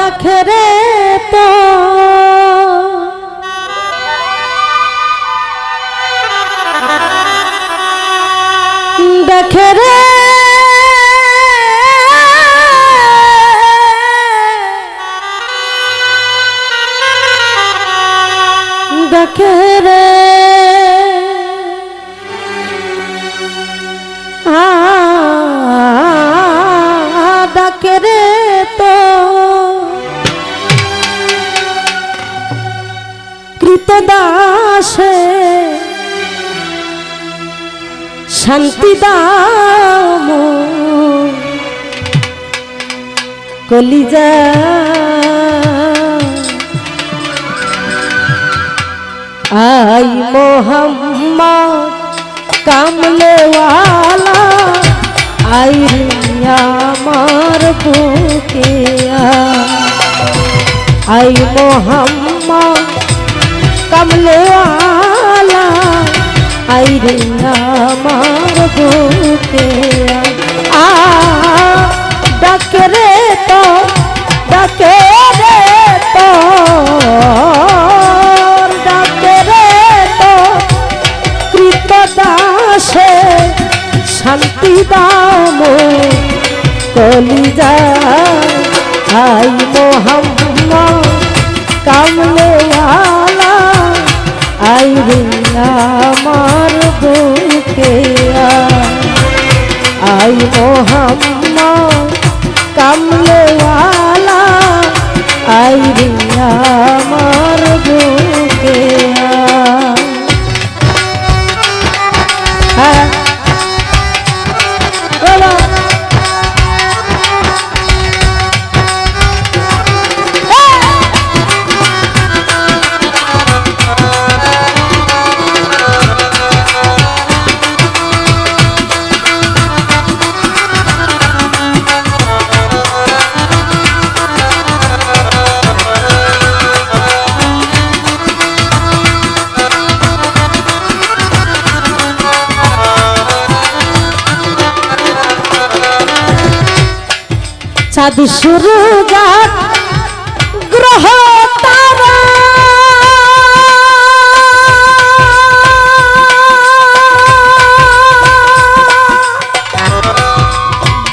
দেখে রে তো দেখে রে দেখে রে ডাকে রে তো কৃতদাসে শান্তি দাম কলিজা আই মোহাম্মদ কামলেওয়ালা আই আমার বুকে আই মোহাম্মদ কামলেওয়ালা আই আমার বুকে ডাকে রে তো ডাকে রে তো দাসে শান্তি দাম কলিজা আই মোহাম্মদ কামলেওয়ালা আই আমার বুকে আই মোহাম্মদ কামলেওয়ালা আই আমার বুকে চাঁদ সূরজ গ্রহ তারা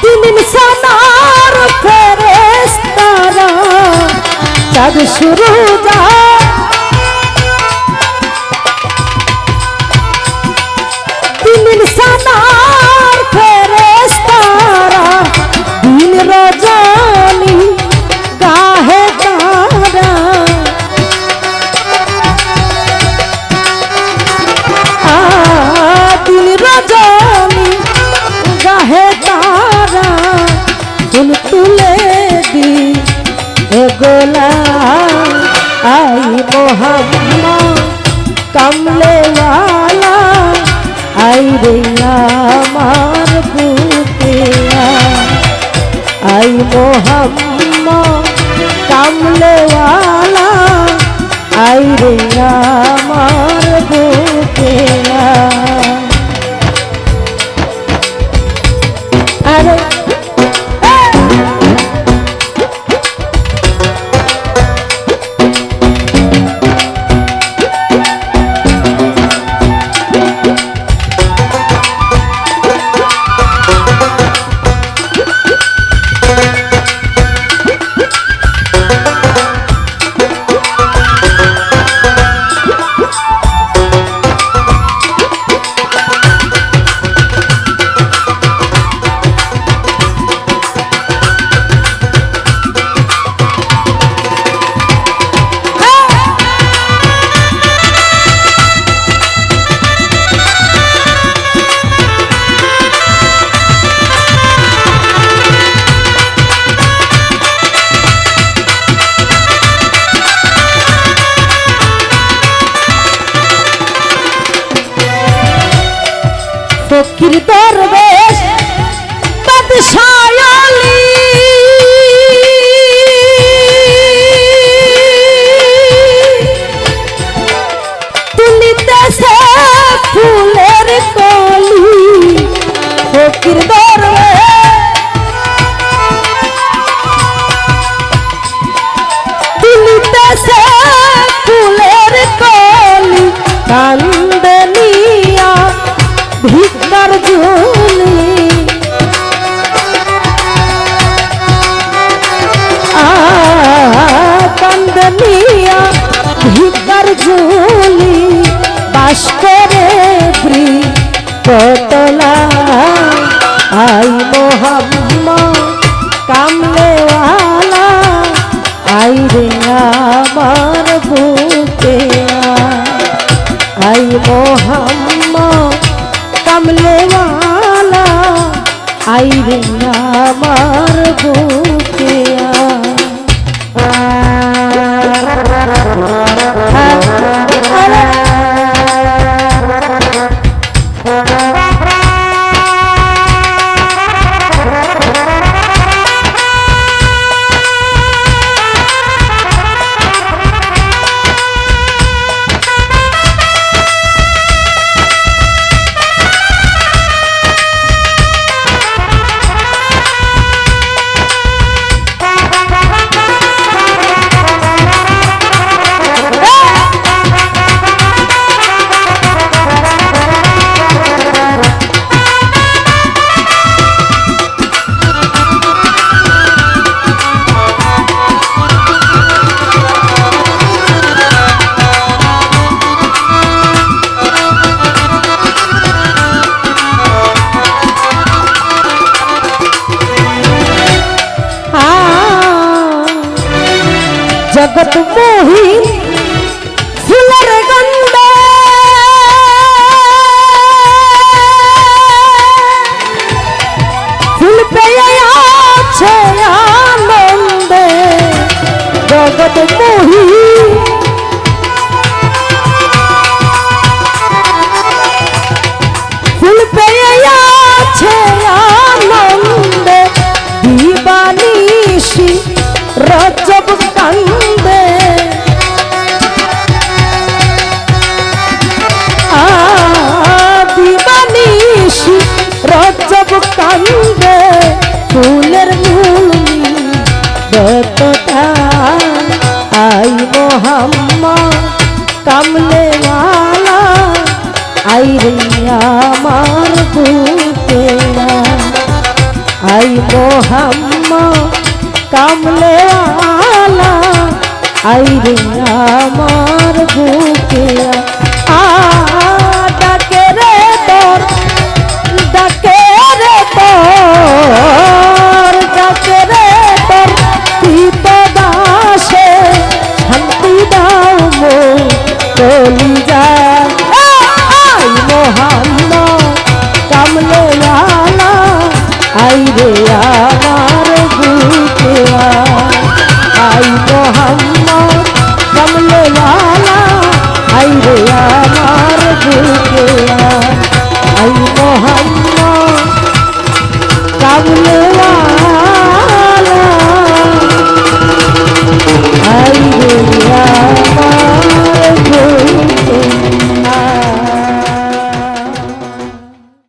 দিন ইনসানার ফেরেশতারা চাঁদ সূরজ দিন ইনসানার ফেরেশতারা দিন রজনী গাহে তারা দিন রজনী গাহে তারা ফুল তুলে দি গোলা আই মোহাম্মদ কামলেওয়ালা আই রে আমার বুকে আই মোহাম্মদ কামলেওয়ালা আই রে আমার বুকে আরে কান্দে নিয়া ভিক্ষার ঝুলি কান্দে নিয়া ভিক্ষার ঝুলি বাস করে বৃতলা আই মোহাম্মদ কামলেওয়ালা আই রে আমার বুকে আই মোহাম্মদ কামলেওয়ালা আই রে আমার বুকে জগৎ মোহি ফুলের গন্ধে ফুল পেয়ে আছে আনন্দে জগৎ মোহি ফুল পেয়ে আছে আনন্দে দিবানিশি রজব কান্দে দিবানিশি রজব কান্দে ফুলের নুনি বেতটা আই মোহাম্মদ কামলেওয়ালা আই রে আমার বুকে আই মোহাম্মদ কামলেওয়ালা আই রে আমার বুকে ডাকে রে তোর ডাকে রে তোর ডাকে রে তোর পিত দাসে শান্তি দাও মো কলি যায় আই মোহাম্মদ